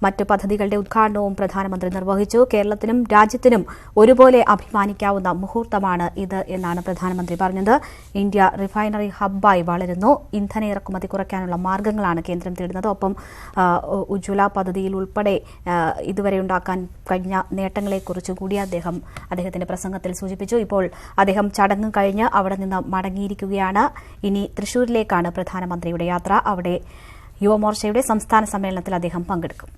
മറ്റു പദ്ധതികളുടെ ഉദ്ഘാടനവും പ്രധാനമന്ത്രി നിർവഹിച്ചു. കേരളത്തിനും രാജ്യത്തിനും ഒരുപോലെ അഭിമാനിക്കാവുന്ന മുഹൂർത്തമാണ് ഇത് എന്നാണ് പ്രധാനമന്ത്രി പറഞ്ഞത്. ഇന്ത്യ റിഫൈനറി ഹബ്ബായി വളരുന്നു. ഇന്ധന ഇറക്കുമതി കുറയ്ക്കാനുള്ള മാർഗങ്ങളാണ് കേന്ദ്രം തേടുന്നത്. ഒപ്പം ഉജ്ജ്വല പദ്ധതിയിൽ ഉൾപ്പെടെ ഇതുവരെ ഉണ്ടാക്കാൻ കഴിഞ്ഞ നേട്ടങ്ങളെക്കുറിച്ച് കൂടി അദ്ദേഹത്തിന്റെ പ്രസംഗത്തിൽ സൂചിപ്പിച്ചു. ഇപ്പോൾ അദ്ദേഹം ചടങ്ങ് കഴിഞ്ഞ് അവിടെ നിന്ന് മടങ്ങിയിരിക്കുകയാണ്. ഇനി തൃശൂരിലേക്കാണ് പ്രധാനമന്ത്രിയുടെ യാത്ര. അവിടെ യുവമോർച്ചയുടെ സംസ്ഥാന സമ്മേളനത്തിൽ അദ്ദേഹം പങ്കെടുക്കും.